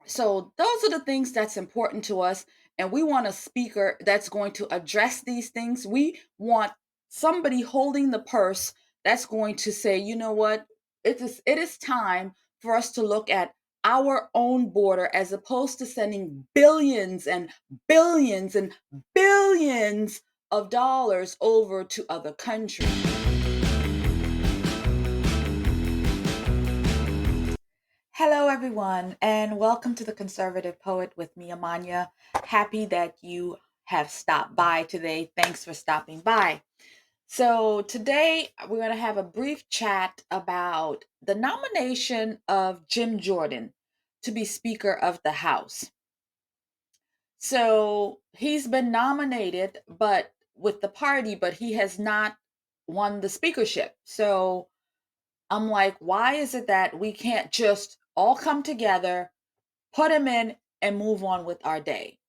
So those are the things that's important to us. And we want a speaker that's going to address these things. We want somebody holding the purse that's going to say, you know what, it is time for us to look at our own border as opposed to sending billions and billions and billions of dollars over to other countries. Hello, everyone, and welcome to the Conservative Poet with me, Amania. Happy that you have stopped by today. Thanks for stopping by. So, today we're going to have a brief chat about the nomination of Jim Jordan to be Speaker of the House. So, he's been nominated, but with the party, but he has not won the speakership. So, I'm like, why is it that we can't just all come together, put him in, and move on with our day?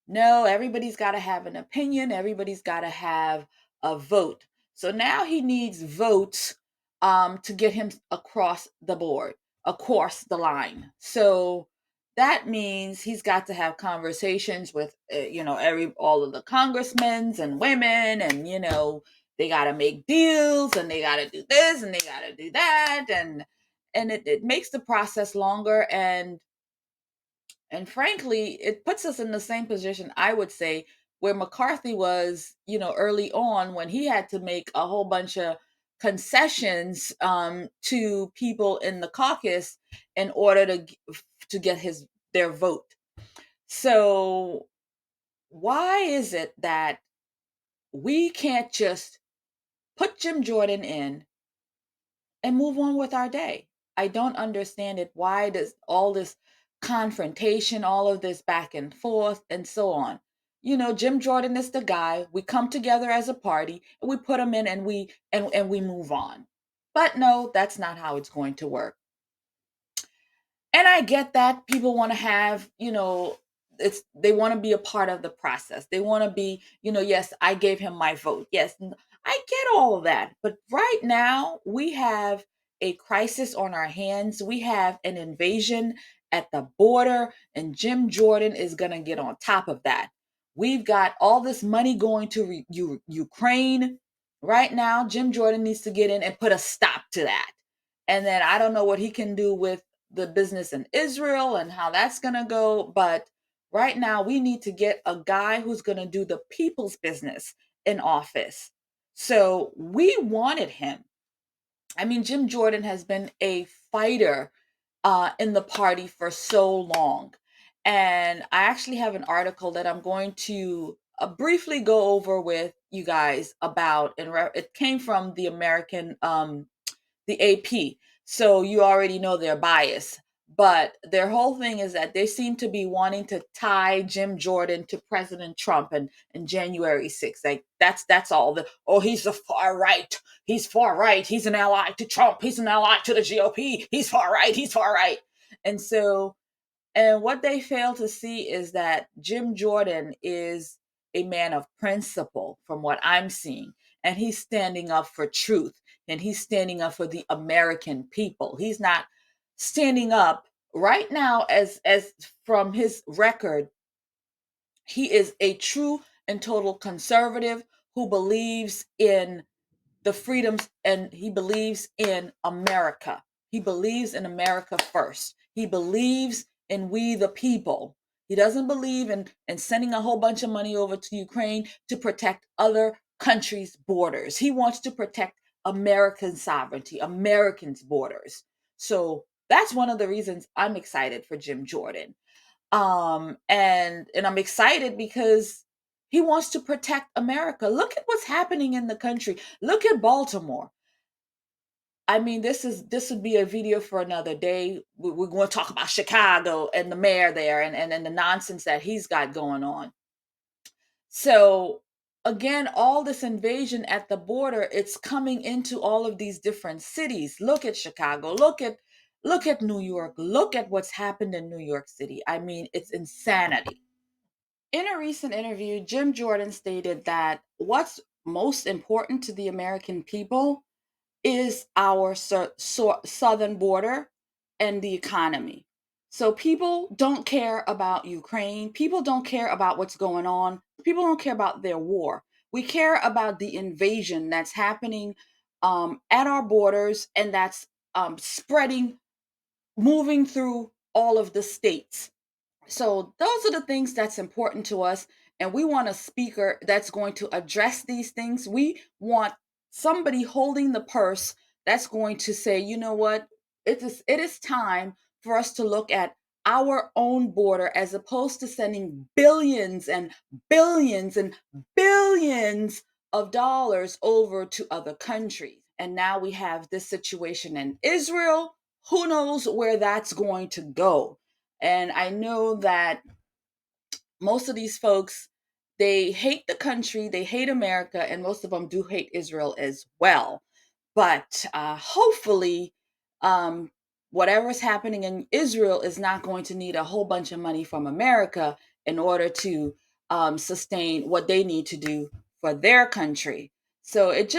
No, everybody's got to have an opinion. Everybody's got to have a vote. So now he needs votes to get him across the board, across the line. So that means he's got to have conversations with, all of the congressmen and women, and they got to make deals, and they got to do this, and they got to do that, and it makes the process longer, and frankly, it puts us in the same position, I would say, where McCarthy was, early on when he had to make a whole bunch of concessions to people in the caucus in order to get their vote. So why is it that we can't just put Jim Jordan in and move on with our day? I don't understand it. Why does all this confrontation, all of this back and forth, and so on? Jim Jordan is the guy. We come together as a party and we put him in, and we move on. But no, that's not how it's going to work. And I get that people want to have, they want to be a part of the process. They want to be, yes, I gave him my vote. Yes, I get all of that. But right now, we have a crisis on our hands. We have an invasion at the border, and Jim Jordan is going to get on top of that. We've got all this money going to Ukraine. Right now, Jim Jordan needs to get in and put a stop to that. And then I don't know what he can do with the business in Israel and how that's going to go. But right now, we need to get a guy who's going to do the people's business in office. So we wanted him. I mean, Jim Jordan has been a fighter in the party for so long. And I actually have an article that I'm going to briefly go over with you guys about, and it came from the AP. So you already know their bias. But their whole thing is that they seem to be wanting to tie Jim Jordan to President Trump and January 6th. Like that's all the he's the far right. He's far right. He's an ally to Trump. He's an ally to the GOP. He's far right. He's far right. And so and what they fail to see is that Jim Jordan is a man of principle, from what I'm seeing. And he's standing up for truth, and he's standing up for the American people. He's not standing up right now as from his record. He is a true and total conservative who believes in the freedoms, and he believes in America. He believes in America first. He believes in we the people. He doesn't believe in sending a whole bunch of money over to Ukraine to protect other countries' borders. He wants to protect American sovereignty, Americans' borders. So that's one of the reasons I'm excited for Jim Jordan. And I'm excited because he wants to protect America. Look at what's happening in the country. Look at Baltimore. I mean, this would be a video for another day. We're going to talk about Chicago and the mayor there, and the nonsense that he's got going on. So again, all this invasion at the border, it's coming into all of these different cities. Look at Chicago. Look at New York. Look at what's happened in New York City. I mean, it's insanity. In a recent interview, Jim Jordan stated that what's most important to the American people is our southern border and the economy. So people don't care about Ukraine. People don't care about what's going on. People don't care about their war. We care about the invasion that's happening at our borders, and that's spreading, moving through all of the states. So those are the things that's important to us, and we want a speaker that's going to address these things. We want somebody holding the purse that's going to say, you know what, it is time for us to look at our own border, as opposed to sending billions and billions and billions of dollars over to other countries. And now we have this situation in Israel. Who knows where that's going to go? And I know that most of these folks, they hate the country, they hate America, and most of them do hate Israel as well. But hopefully, um, whatever's happening in Israel is not going to need a whole bunch of money from America in order to sustain what they need to do for their country. So it's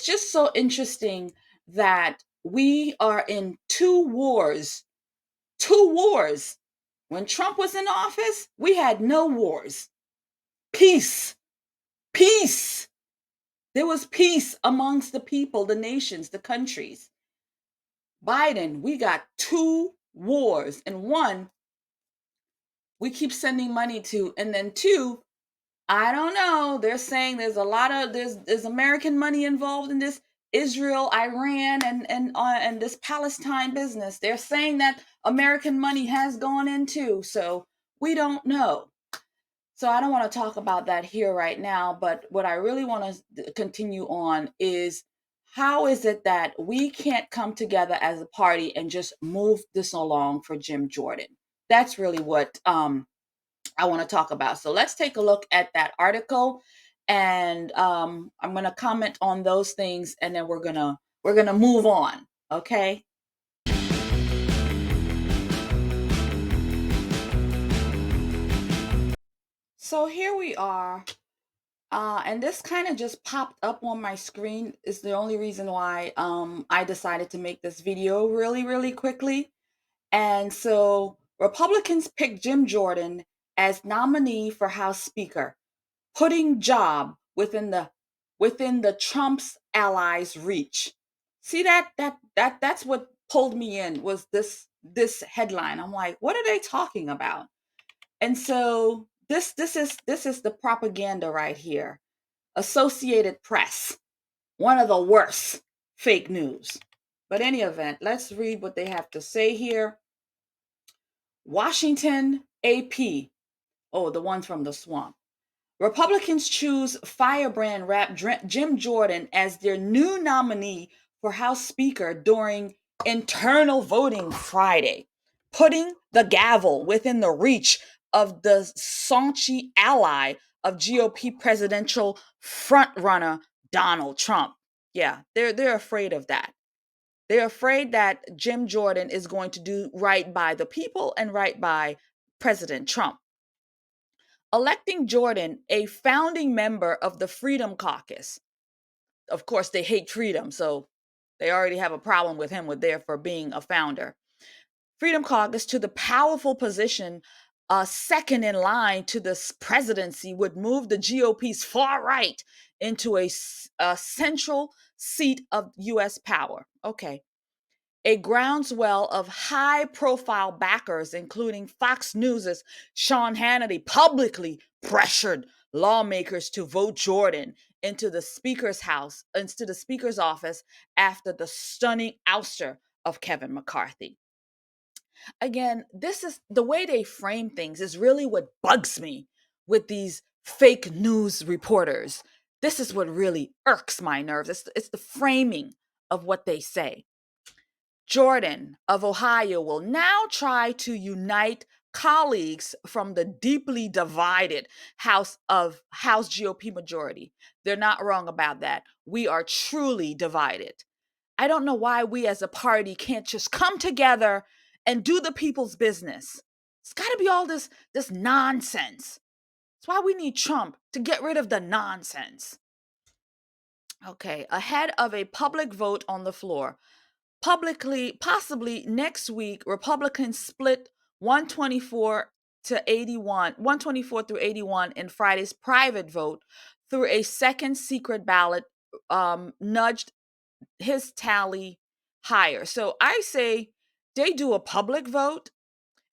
just so interesting that we are in two wars. When Trump was in office, we had no wars. Peace. Peace. There was peace amongst the people, the nations, the countries. Biden, we got two wars. And one, we keep sending money to. And then two, I don't know. They're saying there's a lot of there's American money involved in this Israel, Iran, and this Palestine business. They're saying that American money has gone into. So we don't know. So I don't want to talk about that here right now, but what I really want to continue on is, how is it that we can't come together as a party and just move this along for Jim Jordan? That's really what I want to talk about. So let's take a look at that article, and I'm going to comment on those things, and then we're gonna move on. Okay. So here we are. And this kind of just popped up on my screen. Is the only reason why I decided to make this video really, really quickly. And so Republicans picked Jim Jordan as nominee for House Speaker, putting job within the Trump's allies' reach. See, that's what pulled me in, was this headline. I'm like, what are they talking about? And so this is the propaganda right here. Associated Press, one of the worst fake news. But any event, let's read what they have to say here. Washington AP. Oh, the one from the swamp. Republicans choose firebrand rap Jim Jordan as their new nominee for House Speaker during internal voting Friday, putting the gavel within the reach of the Sonchi ally of GOP presidential frontrunner Donald Trump. Yeah, they're afraid of that. They're afraid that Jim Jordan is going to do right by the people and right by President Trump. Electing Jordan, a founding member of the Freedom Caucus. Of course, they hate freedom, so they already have a problem with him for being a founder. Freedom Caucus, to the powerful position, second in line to the presidency, would move the GOP's far right into a central seat of U.S. power. Okay. A groundswell of high profile backers, including Fox News' Sean Hannity, publicly pressured lawmakers to vote Jordan into the speaker's office after the stunning ouster of Kevin McCarthy. Again, this is the way they frame things, is really what bugs me with these fake news reporters. This is what really irks my nerves. It's the framing of what they say. Jordan of Ohio will now try to unite colleagues from the deeply divided House GOP majority. They're not wrong about that. We are truly divided. I don't know why we as a party can't just come together and do the people's business. It's got to be all this nonsense. That's why we need Trump, to get rid of the nonsense. Okay, ahead of a public vote on the floor, possibly next week, Republicans split 124 to 81, 124 through 81 in Friday's private vote through a second secret ballot nudged his tally higher. So I say they do a public vote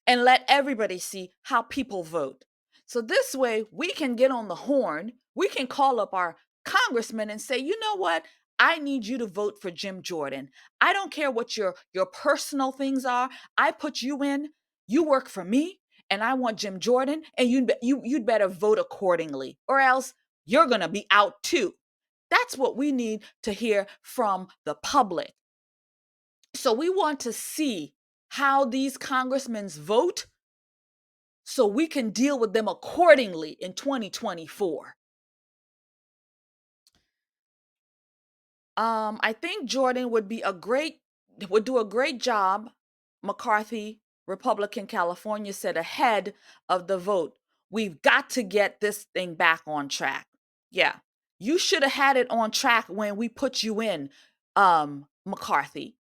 and let everybody see how people vote. So this way we can get on the horn. We can call up our congressman and say, you know what? I need you to vote for Jim Jordan. I don't care what your personal things are. I put you in. You work for me, and I want Jim Jordan, and you'd better vote accordingly, or else you're gonna be out too. That's what we need to hear from the public. So we want to see how these congressmen vote so we can deal with them accordingly in 2024. I think Jordan would do a great job. McCarthy, Republican California, said ahead of the vote. We've got to get this thing back on track. Yeah. You should have had it on track when we put you in, McCarthy.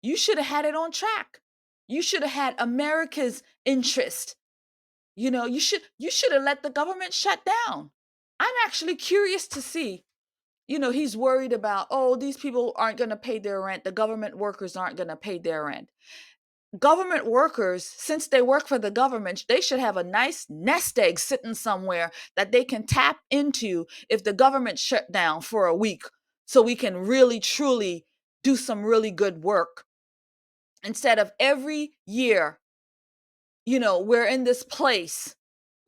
You should have had it on track. You should have had America's interest. You should have let the government shut down. I'm actually curious to see. He's worried about, oh, these people aren't going to pay their rent. The government workers aren't going to pay their rent. Government workers, since they work for the government, they should have a nice nest egg sitting somewhere that they can tap into if the government shut down for a week, so we can really, truly do some really good work. Instead of every year, we're in this place.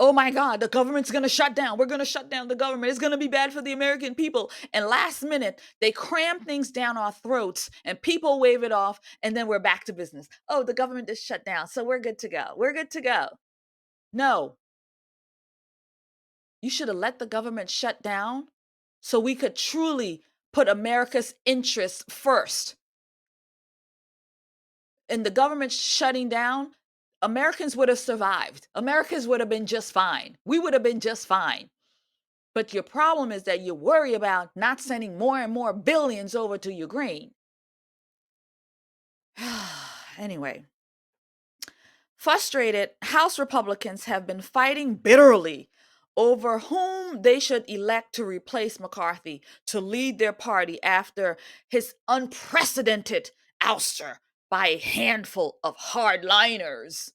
Oh my God, the government's going to shut down. We're going to shut down the government. It's going to be bad for the American people. And last minute, they cram things down our throats and people wave it off. And then we're back to business. Oh, the government is shut down. So we're good to go. We're good to go. No, you should have let the government shut down so we could truly put America's interests first. And the government shutting down, Americans would have survived. Americans would have been just fine. We would have been just fine. But your problem is that you worry about not sending more and more billions over to Ukraine. Anyway, frustrated House Republicans have been fighting bitterly over whom they should elect to replace McCarthy to lead their party after his unprecedented ouster by a handful of hardliners.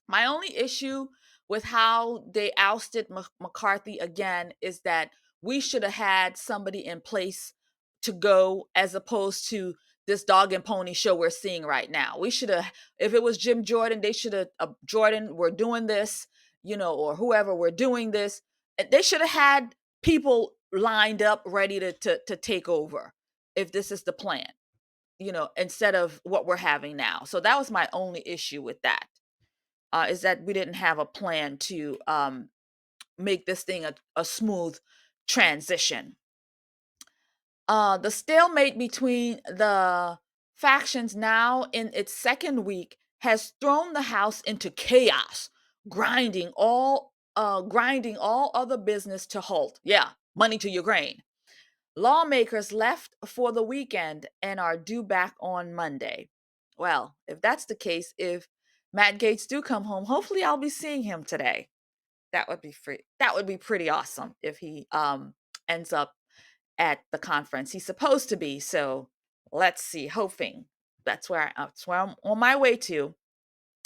My only issue with how they ousted McCarthy again is that we should have had somebody in place to go, as opposed to this dog and pony show we're seeing right now. We should have, if it was Jim Jordan, they should have, Jordan, we're doing this, or whoever, we're doing this. They should have had people lined up ready to take over if this is the plan, instead of what we're having now. So that was my only issue with that. Is that we didn't have a plan to make this thing a smooth transition. The stalemate between the factions now in its second week has thrown the House into chaos, grinding all other business to halt. Yeah, money to Ukraine. Lawmakers left for the weekend and are due back on Monday. Well, if that's the case, if Matt Gaetz do come home, hopefully I'll be seeing him today. That would be free. That would be pretty awesome if he ends up at the conference he's supposed to be. So let's see. Hoping that's where I'm on my way to.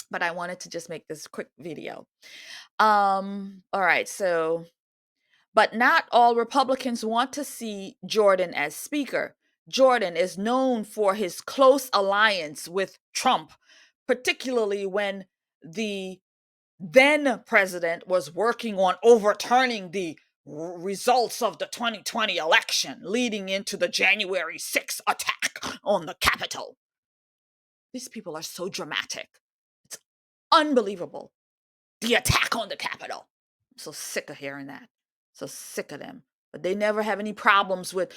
But I wanted to just make this quick video. All right. So, but not all Republicans want to see Jordan as Speaker. Jordan is known for his close alliance with Trump, particularly when the then president was working on overturning the results of the 2020 election, leading into the January 6th attack on the Capitol. These people are so dramatic. It's unbelievable. The attack on the Capitol. I'm so sick of hearing that. So sick of them. But they never have any problems with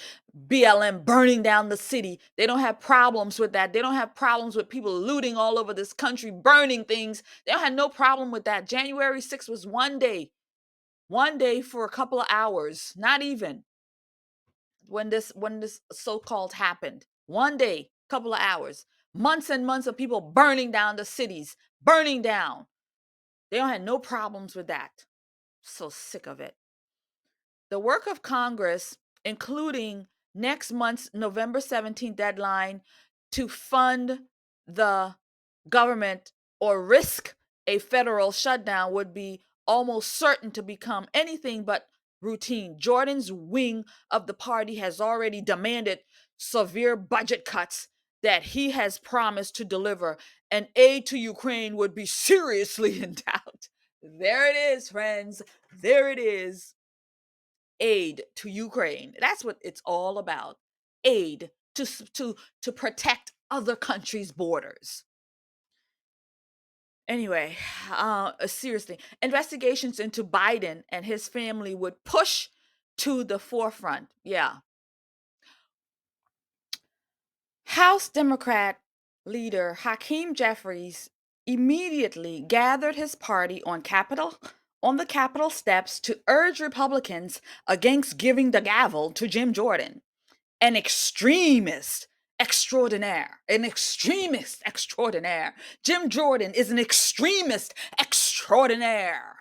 BLM burning down the city. They don't have problems with that. They don't have problems with people looting all over this country, burning things. They don't have no problem with that. January 6th was one day for a couple of hours, not even, when this so-called happened. One day, couple of hours. Months and months of people burning down the cities, burning down. They don't have no problems with that. So sick of it. The work of Congress, including next month's November 17th deadline to fund the government or risk a federal shutdown, would be almost certain to become anything but routine. Jordan's wing of the party has already demanded severe budget cuts that he has promised to deliver, and aid to Ukraine would be seriously in doubt. There it is, friends. There it is. Aid to Ukraine. That's what it's all about. Aid to protect other countries' borders. Anyway, seriously, investigations into Biden and his family would push to the forefront. Yeah. House Democrat leader Hakeem Jeffries immediately gathered his party on the Capitol steps to urge Republicans against giving the gavel to Jim Jordan, an extremist extraordinaire. An extremist extraordinaire. Jim Jordan is an extremist extraordinaire,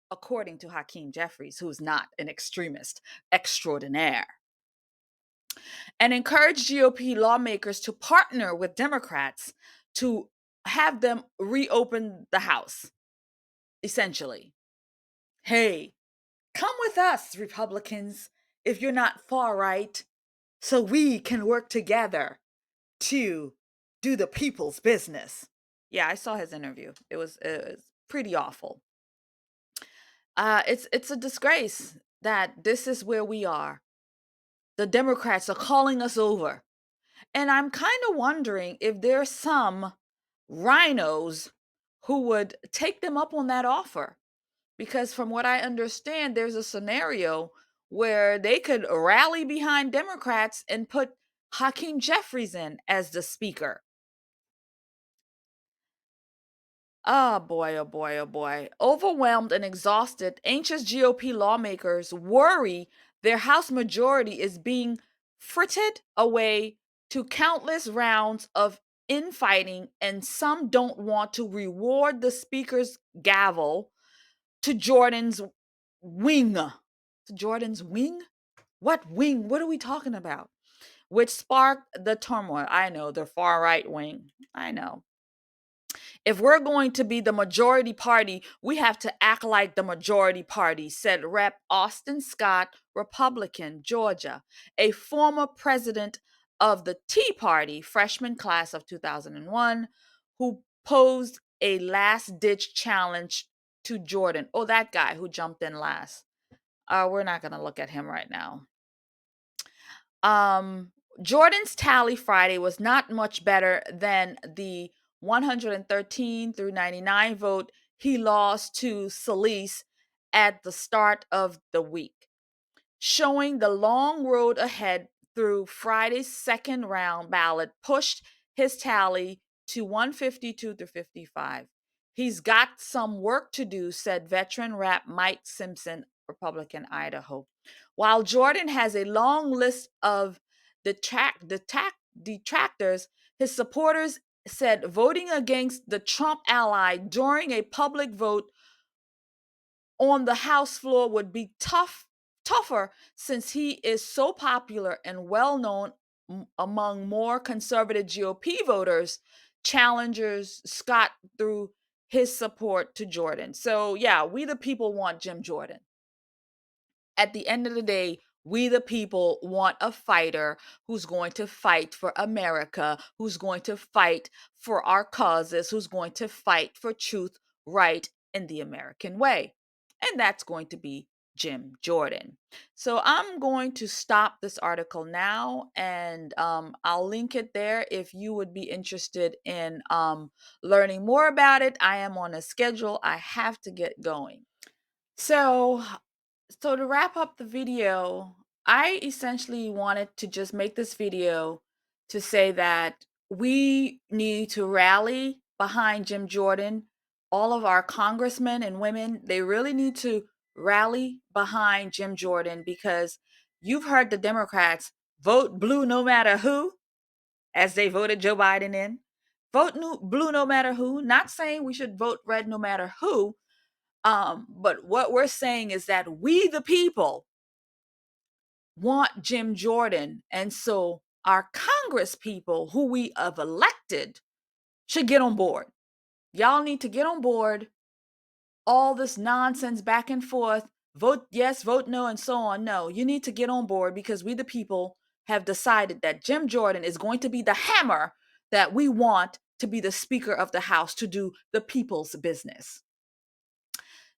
according to Hakeem Jeffries, who's not an extremist extraordinaire, and encouraged GOP lawmakers to partner with Democrats to have them reopen the House, essentially. Hey, come with us, Republicans, if you're not far right, so we can work together to do the people's business. Yeah, I saw his interview. It was pretty awful. It's a disgrace that this is where we are. The Democrats are calling us over. And I'm kind of wondering if there's some rhinos who would take them up on that offer. Because from what I understand, there's a scenario where they could rally behind Democrats and put Hakeem Jeffries in as the speaker. Ah, boy, oh boy, oh boy. Overwhelmed and exhausted, anxious GOP lawmakers worry their House majority is being frittered away to countless rounds of infighting, and some don't want to reward the speaker's gavel to Jordan's wing. To Jordan's wing? What wing? What are we talking about? Which sparked the turmoil. I know, the far right wing. I know. If we're going to be the majority party, we have to act like the majority party, said Rep. Austin Scott, Republican, Georgia, a former president of the Tea Party freshman class of 2001, who posed a last ditch challenge to Jordan. Oh, that guy who jumped in last. We're not going to look at him right now. Um, Jordan's tally Friday was not much better than the 113 through 99 vote he lost to Saluste at the start of the week, showing the long road ahead through Friday's second round ballot pushed his tally to 152 to 55. He's got some work to do, said veteran Rep. Mike Simpson, Republican, Idaho. While Jordan has a long list of detractors, his supporters said voting against the Trump ally during a public vote on the House floor would be tougher since he is so popular and well known among more conservative GOP voters. Challengers Scott through his support to Jordan. So yeah, we the people want Jim Jordan. At the end of the day, we the people want a fighter who's going to fight for America, who's going to fight for our causes, who's going to fight for truth, right, in the American way. And that's going to be Jim Jordan. So I'm going to stop this article now, and I'll link it there if you would be interested in learning more about it. I am on a schedule. I have to get going. So to wrap up the video, I essentially wanted to just make this video to say that we need to rally behind Jim Jordan. All of our congressmen and women, they really need to rally behind Jim Jordan, because you've heard the Democrats vote blue no matter who, as they voted Joe Biden in. Vote blue no matter who. Not saying we should vote red no matter who. But what we're saying is that we, the people, want Jim Jordan. And so our Congress people who we have elected should get on board. Y'all need to get on board. All this nonsense back and forth, vote yes, vote no, and so on. No, you need to get on board because we, the people, have decided that Jim Jordan is going to be the hammer that we want to be the Speaker of the House to do the people's business.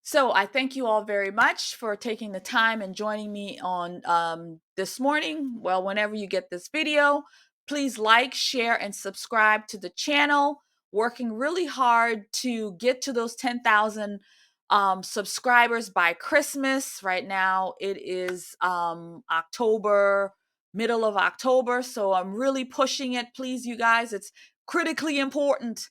So I thank you all very much for taking the time and joining me on this morning. Well, whenever you get this video, please like, share, and subscribe to the channel. Working really hard to get to those 10,000 subscribers by Christmas. Right now it is October, middle of October. So I'm really pushing it. Please, you guys, it's critically important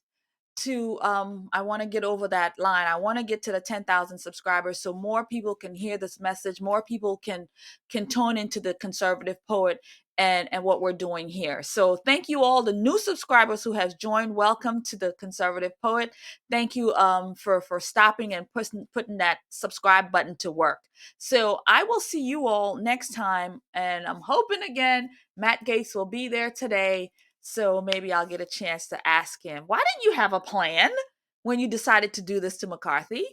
to I want to get over that line. I want to get to the 10,000 subscribers so more people can hear this message, more people can tune into the conservative poet and what we're doing here. So thank you all the new subscribers who have joined. Welcome to the conservative poet. Thank you for stopping and putting that subscribe button to work. So I will see you all next time, and I'm hoping again Matt Gaetz will be there today. So maybe I'll get a chance to ask him, why didn't you have a plan when you decided to do this to McCarthy?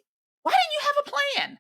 Why didn't you have a plan?